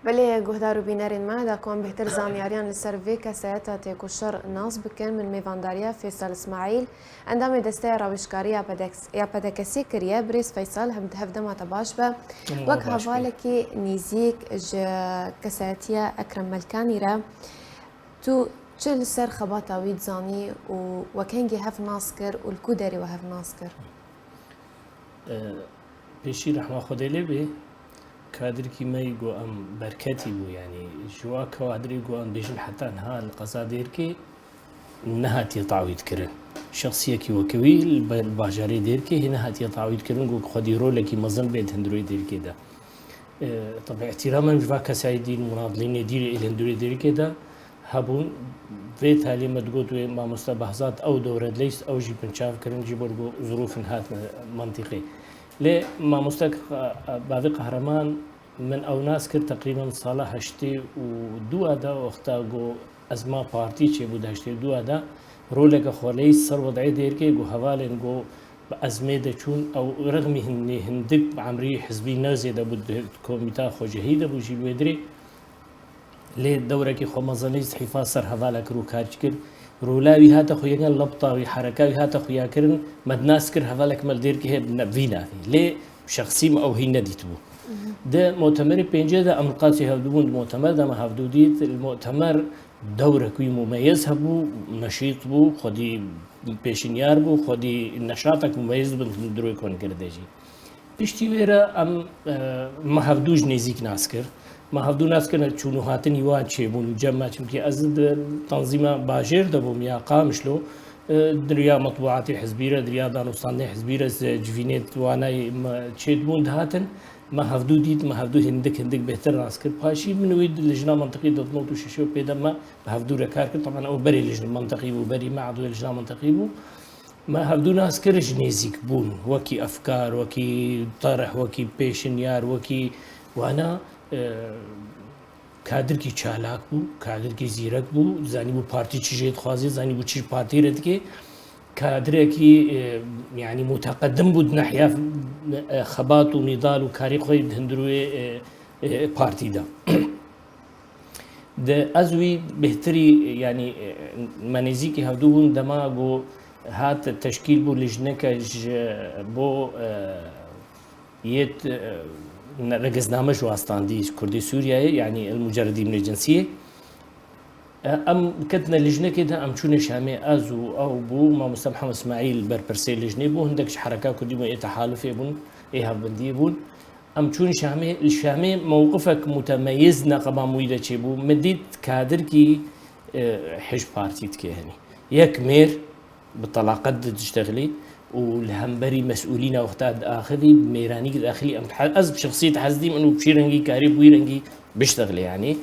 بله گهدارو بینرین ما دا کن بهتر زانیاریان لسر وی کسایتا تیکو شر ناس بکن من میوانداریا فیصل اسماعیل اندام دسته راوشکاری یا پدکسی کریه بریس فیصل هم هفدما تباش به وک حوالکی نیزیک کسایتیا اکرم ملکانی را تو چل سر خباتا وید زانی و وکنگی هف ناس کر و الکودری و هف ناس کر پیشی رحمه خدا لبه كادر كي ما يقو أم بركتي بو يعني جوا كوادر يقو أم بيجن حتى نها القصادير كي نها تعويض كرن شخصية كي وكوي الباجاري دير كي هنا تعويض كرن قو خديرو لكي مظن بيت هندروي دير كده طبعا احتراما جوا كسايدين مناضلين دير الهندروي دير كده هبون في تالي ما تقول ما مستبحثات أو دورة ليس أو جي بنشاف كرن جيبورجو ظروف هات منطقي ليه ما مستك بعض قهرمان من أو ناس كر تقريبا صالح هشتي ودو هذا وقتا جو أزما بارتي شيء بود هشتي دو هذا رولك خالي صار وضعي دير كي جو حوالين جو بأزمة دشون أو رغم هندك عمري حزبي نازي ده بود كوميتا خوجهي ده بوجي الودري ليه الدورة كي خو مزانيز حفاظ صار حوالك رو كارج كر رولاوي هاتا خويا لبطة وحركاوي هاتا خويا كرن مدناس كر هذالك مالدير كي بنفينا ليه شخصي أو هي نديتو ده مؤتمر بينجا ده أمريكاسي هفدون المؤتمر ده ما هفدوديت المؤتمر دورة كوي مميز هبو نشيط بو خدي بيشنيار بو خدي نشاطك مميز بندروي كون كردجي بيشتي ويرا أم ما هفدوج نزيك ناسكر ما هفدو ناس كنا چونو هاتن يوان چيبون جمع چونكي أزد تنظيم باجير دبوم يا قامشلو دريا مطبوعاتي حزبيرة دريا دانوستاني حزبيرة جفينيت وانا چيدبون هاتن ما هفدو ديت ما هفدو هندك بهتر ناس كر باشي من ويد لجنة منطقي دطنوت وششو بيدا ما هفدو ركار كر طبعا أو بري لجنة منطقي وبري ما عضو لجنة منطقي ما هفدو ناس كر جنيزيك بون وكي أفكار وكي طرح وكي بيشنيار وكي وانا کادر کی چالاک بو کادر کی زیرک بو زانی بو پارتی چیجید خوازی زانی بو چیز پارتی رد که کادر کی يعني متقدم بود ناحية خبات ونضال وكاري خوي هندروي بارتي دا ده أزوي بهتري يعني منزيكي هادوون دما بو هات تشكيل بو لجنك بو يت رقصنامه شو أستاندي كردي سوريا يعني المجردين من الجنسية أم كتنا لجنة كده أم شون شامي أزو أو بو ما محمد إسماعيل بربرسي لجنة بو هندكش حركة كردي ما يتحالف يبون إيه هبندي يبون أم شون شامي الشامي موقفك متميز نقبا مويدة شبو مديد كادر كي حج بارتي تكيهني يكمير بالطلاقات تشتغلي والهمبري مسؤولين وقتها آخذي بميراني داخلي أم أز بشخصية حزدي منو بشيرنجي كاريب ويرنجي بيشتغل يعني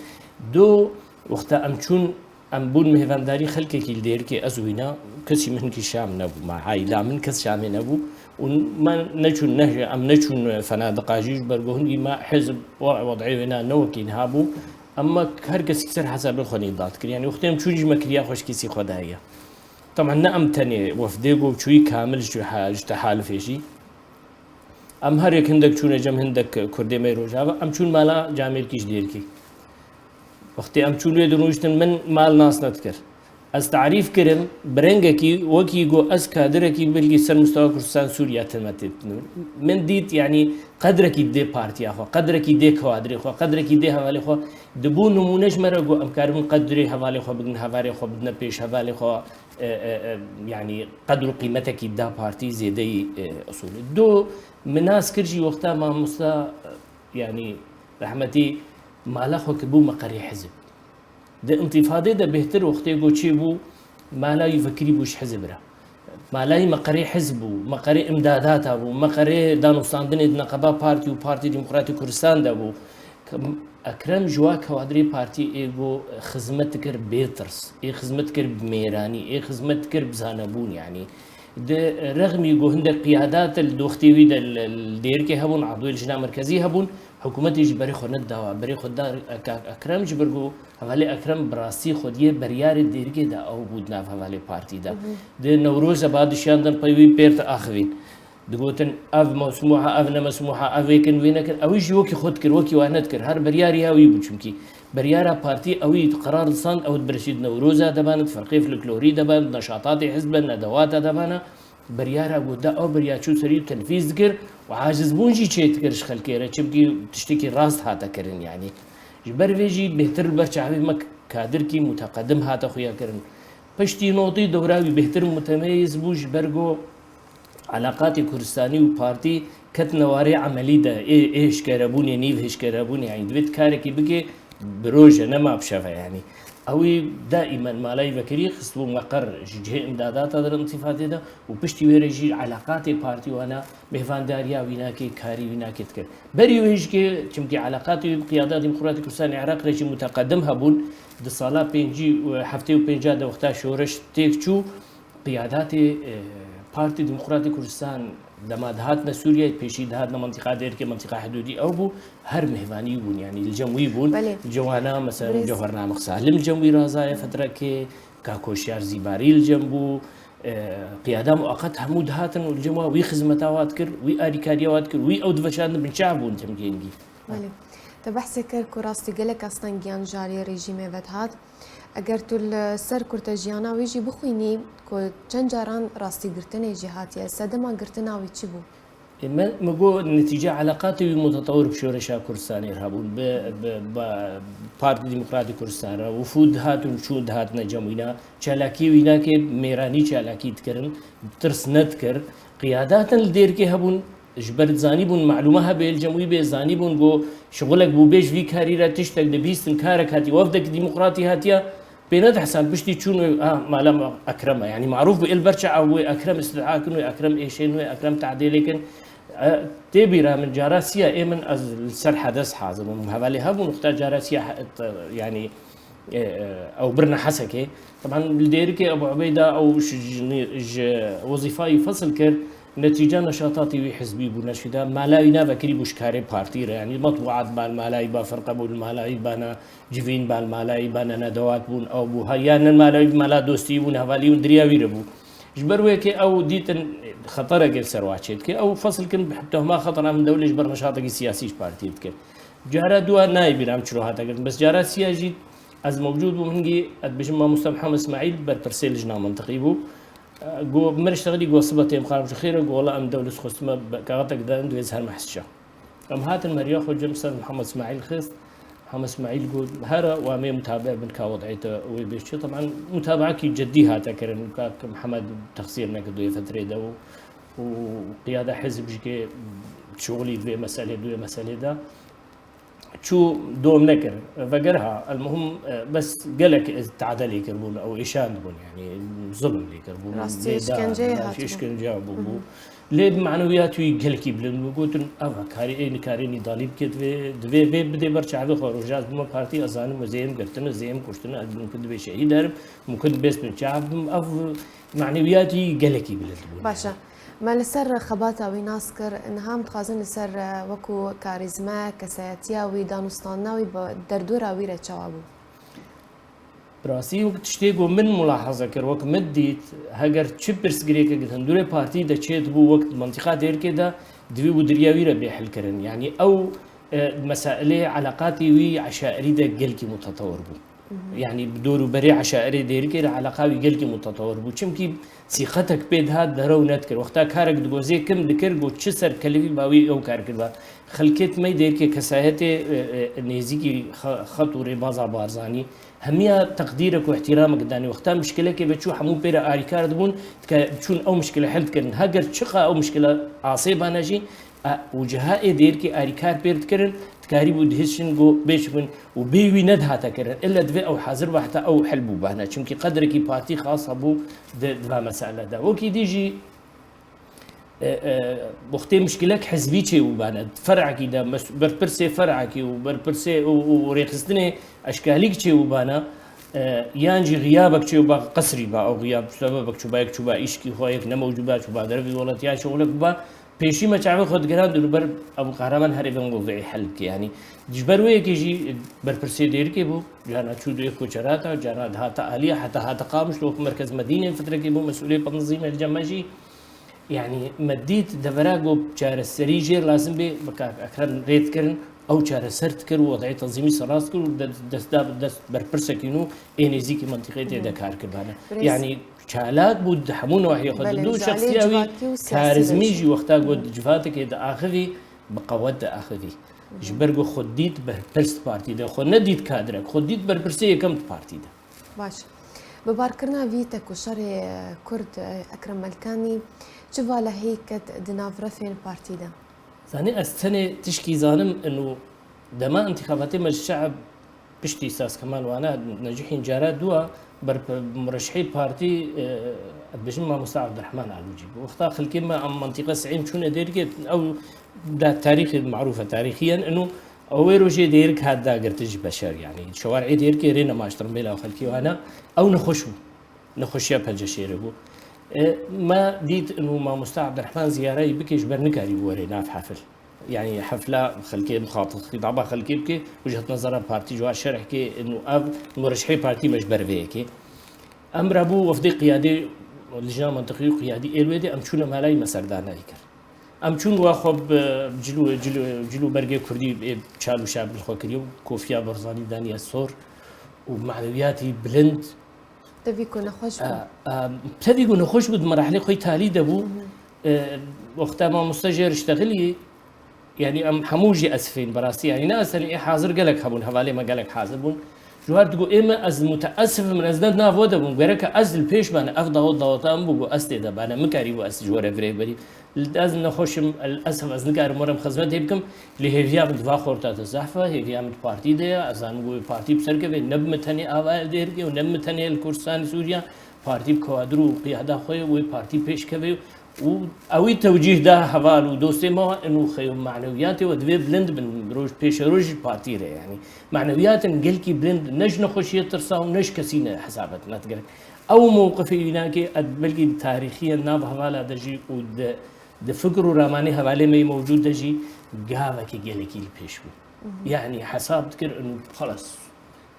دو وقتها أم شون أم بون مهفانداري خلقك الدير كي أزوينا كسي من كي شام نبو مع هاي لا من كس شام نبو وما نشون نهج أم نشون فنادق عجيج برجوهن ما حزب وضعي هنا نوكي نهابو أما هركس كسر حسب الخنيضات يعني وقتها شو جم كريا خوش كيسي خدايا طبعا نعم تاني وفديقو شوي كامل شو حاج تحالف شيء أم هريك هندك شو نجم هندك كردي ما يروجها أم شون مالا جامير كيش ديركي وقتی ام چون ویدونوشتن من مال ناس نتکر از تعریف کرم برنگه کی وکی جو از کادره کی بلگی سر مستوى کردستان سوریا تمتد من ديت يعني قدره کی دی پارتی آخوا قدره کی دی کوادری خوا قدره کی دی حوالی خوا دبون نمونش مرا جو امکارم قدره حوالی خوا بدن حوالی خوا بدن پیش حوالی خوا يعني قدر قيمتك دا بارتي زيدي اصول دو مناس كرجي وقتها ما مستا يعني رحمتي مالا خو كبو مقري حزب ده انتفاضه ده بهتر وقتي جو شي بو مالا يفكري بوش حزب را مالا مقري حزبو مقري امدادات ابو مقري دانوستاندن نقابه بارتي وبارتي ديمقراطي كردستان ده بو اكرم جوا كوادري بارتي ايجو خدمت كر بيترس اي خدمت كر بميراني اي خدمت كر بزانبون يعني ده رغم يجو هند قيادات الدوختيوي ده الديركي هبون عضو اللجنه المركزيه هبون حكومتي جبري خدنا دوا بري خدار اكرم جبرجو حوالي اكرم براسي خديه بريار الديركي ده او بودنا في حوالي بارتي ده ده نوروز بعد شاندن بيوي بيرت اخوين دقوتن اف مسموحه اف نمسموحه اف ويكن وينكن او يجي وكي خد كر وكي واهنت كر هر برياري هاوي بچمكي بريارا بارتي اوي قرار صند او برشيد نوروزا دبانت فرقي فلكلوري دبان نشاطات حزبا ندوات دبانا بريارا ودا او بريا شو سري تنفيذ كر وعاجز بونجي تشيت كرش خلكيره چمكي تشتكي راست هاتا كرن يعني جبر فيجي بهتر برچاوي مك كادر كي متقدم هاتا خويا كرن پشتي نوطي دوراوي بهتر متميز بوج برغو علاقات كردستاني وبارتي كت نواري عملي ده ايش كربوني نيف ايش كربوني يعني دويت كاركي بكي بروجه نما بشفه يعني اوي دائما مالاي بكري خصو مقر جهه امدادات هذا الانتفاضه ده وبشتي ويرجي علاقات بارتي وانا مهفان داريا ويناكي كاري ويناكي تكر بريو هيجكي چمكي علاقات بقيادات ديمقراطيه كردستان العراق رجي متقدم هبون د صالا بينجي هفته وبينجا ده وقتا شورش تيكچو قيادات بارتي ديمقراطي كردستان لما دهاتنا سوريا بيشي دهاتنا منطقة ديركي منطقة حدودي أو بو هر مهفاني بون يعني الجموي بون الجوانا مثلا جوهرنا مقسالم الجموي رازايا فترة كي كاكوشيار زيباري الجنبو قيادة مؤقت همو دهاتن والجموا وي خزمتاوات كر وي آريكاريوات كر وي أو دفشان بنشعبون تمكينجي بله تبحث كر كراستي قلك أصلا جيان جاري ريجيمي فتهات اگر تو سر کرد جیانا ویجی بخوینی که چند جاران راستی گرتنه جهاتیه سدما گرتنا وی چی بو؟ من مقول نتيجة علاقاتي متطور بشورشا كردستان يرهبون بارتي ديمقراطي كردستان وفود هاتون شو هاتنا جموينا چالاكي ويناك ميراني چالاكي تكرن ترس نذكر قيادات الديركي هبون جبرت زاني بون معلومة هبه الجموي به زاني بون جو شغلك بو بيش في كاريرا تشتك دبيستن كارك هاتي وفدك ديمقراطي هاتيا بينات حسن بشتي تشون مالا اكرمه يعني معروف بالبرشا او اكرم استدعاء كنو اكرم ايشين اكرم تعديل لكن تبيرا من جاراسيا ايمن از السر حدث حاضر من حوالي هبو نقطه جاراسيا يعني او برنا حسكي طبعا الديركي ابو عبيده او وظيفه فصل كر نتيجة نشاطاتي وحزبي بونشدا مالاينا بكري بوشكاري بارتي يعني مطبوعات بالمالاي بفرقه بالمالاي بانا جيفين بالمالاي بانا ندوات بون او بو هيانا المالاي مالا دوستي بون هوالي ودرياوي ربو جبر ويكي او ديتن خطرك السرواتشيت كي او فصل كن بحبته ما خطر من دوله جبر نشاطك السياسي بارتي كن جارا دوا نايب رام شروحات بس جارا سياسي از موجود ومنجي بجمع مستر محمد اسماعيل برسيل لجنه منطقي بو جو مرش تغلي جو صبتي مخارج خير جو والله ام دولة خصمة كغتك ده عنده يزهر محسشة ام هات المريخ وجمسة محمد اسماعيل خيس محمد اسماعيل يقول هرا وامي متابع بن كوضعيته وبيشي طبعا متابعة كي جدي هاتا كرن محمد تخسيرنا كدوية فترة ده وقيادة حزب جي شغلي دوية مسألة ده شو دوم نكر فقرها المهم بس قالك تعدل يكربون او ايشان بون يعني ظلم يكربون راستي اشكنجا بو ليه معنويات ويقلكي بلن وقوتن افا كاريني ضالب كده دوي بدي برشا عبي خروجات بما بارتي ازان مزيم قرتنا زيم كشتنا ممكن دبي شهيد دارب ممكن بس من شعب اف معنوياتي قلكي بلن باشا ما لسر خباتا ويناسكر انها متخازن لسر وكو كاريزما كسياتيا ودانوستانا ودردورا ويرا جوابو براسي وقت تشتيقو من ملاحظة كر وقت مديت هاجر تشبرس جريكا قلت هندوري بارتي دا تشيت بو وقت منطقة دير كده دوي ودريا ويرا بيحل كرن يعني او مسائل علاقاتي وي عشائري دا قلكي متطور بو يعني بدور بري عشائري دير كده علاقاوي قلكي متطور بو چمكي ثقتك بيد هاد درو نذكر وقتا كارك دغوزي كم ذكر جو تشسر كلفي باوي او كارك با خلكت ما يدير كي كساهته نيزيكي خطوري بازا بارزاني هميا تقديرك واحترامك داني وقتا مشكله كي بتشو حمو بيرا اريكار دبون بتشون او مشكله حلت كرن هاجر شقه او مشكله عصيبه نجي وجهاء دير كي اريكار بيرت كرن تكاري بود هشن جو بيشكن وبيوي ندها تكرر الا دفي او حاضر وحتى او حلبو بهنا چونكي قدركي بارتي خاصه بو دفا مساله ده وكي ديجي وقتي مشكلك حزبي تشي وبانا فرعكي ده بربرسي فرعكي وبربرسي وريخستني اشكاليك تشي وبانا يانجي غيابك تشي وبا قصري با او غياب سببك تشي بايك تشي با ايشكي هوايك نموجوبا تشي با دربي ولات يا شغلك با پیشی ما چاوی خود گران دور ابو قهرمان هر ایون وضعی حل کی یعنی جبروی کی جی برپرسی دیر کی بو جانا چودو یک کوچراتا جانا دهاتا عالیه حتى هاتا قامش لو مركز مدينه فتره کی بو مسؤوليه تنظيم الجماجي يعني مديت دبراغو بشار السريجير لازم بي بكار اكرم ريت كرن او شار سرت كر وضعي تنظيمي سراس كر دست بربرسكينو انيزيكي منطقه دكار كربانا يعني شالاك بود حمون واحد ياخذ شخصياوي كاريزميجي وقتها قد جفاتك اذا اخذي بقوت اخذي جبرگو خودیت برپرست پارتی ده خود ندید کادرک خودیت برپرسی یکم پارتی ده باش ببارکرنا ویتک و شر کرد اکرم ملکانی چه والا هیکت دناف رفین پارتی ده زاني السنة تشكي زانم انه دما انتخاباتي مجلس الشعب بشتي ساس كمان وانا نجحين جارات دوا مرشحي بارتي بجمع مستعد عبد الرحمن علوجي واختار خلكي عن منطقة سعيم شون ديرك او ده تاريخ معروفة تاريخيا انه اويرو شي ديرك هذا قرتج بشر يعني شوارع ديرك رينا ما اشترم بلا وخلكي وانا او نخشوا بهالجشيربو ما ديت انه ما مستعد عبد الرحمن زياره بكيش برنكاري ورينا في حفل يعني حفله خلكي مخاطب خطابه خلكي بكي وجهه نظر بارتي جوا شرح كي انه اب مرشحي بارتي مجبر فيكي امر ابو وفدي قيادي لجنه منطقيه قيادي الويدي ام شنو مالاي مسردانا يكر ام شنو واخب جلو برقي كردي تشالو شاب الخوكريو كوفيا برزاني دانيا صور ومعنوياتي بلند تبيكو نخوش تبيكو نخوش بود مراحل خوي تالي دبو وقتها ما مستجر اشتغلي يعني ام حموجي اسفين براسي يعني ناس اللي حاضر قالك هبون حوالي ما قالك حاضر بون جوار تقول اما از متاسف من ازداد نافودا بون غيرك از البيش بان افضل ضوطان بو استي ده انا مكاري واس جوار فريبري لازم نخوش الاسف از نقار مرم خدمت هيبكم اللي هي فيها دفاع خورتا الزحفه هي فيها من بارتي ده ازان بو بارتي بسركه نب متني اوال ديركي ونب متني الكردستان سوريا بارتي بكوادرو قياده خوي و بارتي بيش كبي او توجيه ده حوال ودوستي ما انه خيو معنوياتي ودوي بلند من روج بيش روج بارتي يعني معنويات نقلكي بلند نج نخشيه ترسا ونج كسينا حسابتنا تقول او موقفي هناك بلقي تاريخيا ناب حوالا دجي ود د فكر راماني حوالي ما موجود دجي قاوه كي قالكي البيشو يعني حساب تذكر انه خلاص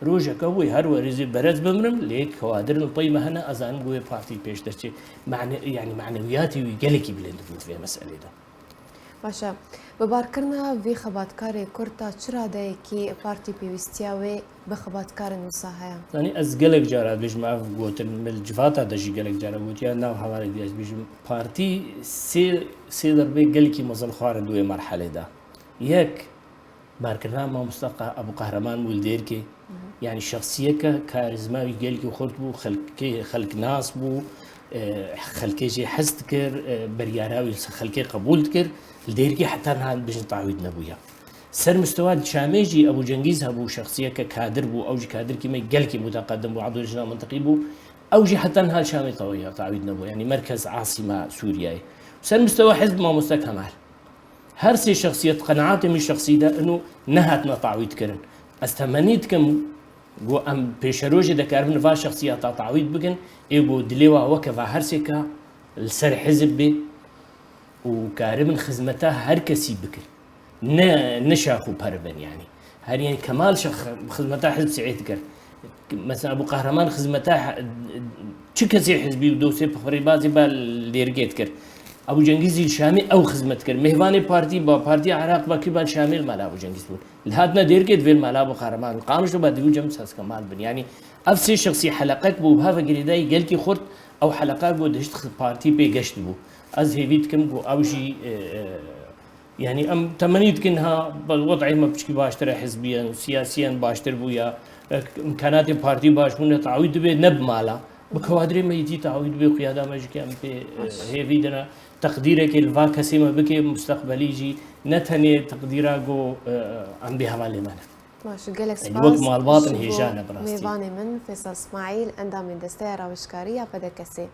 روجا كوي هر وريزي برز بمرم ليك كوادر الطيمه هنا اذان قوي بارتي بيش درتي يعني معنوياتي ويقلكي بلند في مساله ده باشا بباركرنا في خباتكاري كورتا چرا ده كي بارتي بيوستياوي بخباتكار نصاحيا يعني از قلق جارا بيجمع قوت من الجفاتا دجي قلق جارا قوت يا ناو حوالي دياج بيجم بارتي سي دربي قلكي مزل خوار دوي مرحله ده ياك باركرنا ما مستقى ابو قهرمان ولديركي يعني شخصية كاريزما يقال كي خلط بو خلق ناس بو خلقي جي حس تكر برياراوي خلقي قبول تكر لديركي حتى نهان بجن تعويد نبويا سر مستوى شاميجي ابو جنگيز ابو شخصية ككادر بو او جي كادر كي ما يقال كي متقدم بو عضو لجنة منطقي بو او جي حتى نهان شامي طوية تعويد نبو يعني مركز عاصمة سوريا سر مستوى حزب ما مستوى كمال هرسي شخصية قناعاتي من الشخصية ده انه نهاتنا تعويد كرن استمنيت كم جو ام بيشروجي دكار من فا شخصيات تعويض بكن ايجو دليوا وكفا هرسكا السر حزب بي وكارم خدمتها هر كسي بكن نشاخو بهربن يعني هر يعني كمال شخ خدمتها حزب سعيد كر مثلا ابو قهرمان خدمتها تشكسي حزبي ودوسي بخري بازي بالديرجيت كر ابو جنگيزي الشامي او خدمت كر مهواني بارتي با بارتي عراق باكي بال شامل مال ابو جنگيز بود لهادنا ديركيت فيل مال ابو قهرمان قامش بعد يجو جمس هاس كمال بن يعني افسي شخصي حلقات بو بها فقريداي قال كي خرط او حلقات بو دشت بارتي بي قشت بو از هيفيت كم بو او شي يعني ام تمنيت كنها بالوضع ما بشكي باشتر حزبيا سياسيا باشتر بو يا امكانات بارتي باش من تعويض بي نب مالا بكوادري ما يجي تعويض بي قياده ماجيك ام بي هيفيدنا تقديرك الفا كسيما بكي مستقبلي جي نتني تقديرا جو عم بهوالي مانا ماشي قالك سباس يعني وقت مع الباطن هيجانا براستي ميفاني من فيصل اسماعيل اندام من دستيرة وشكارية بدكسي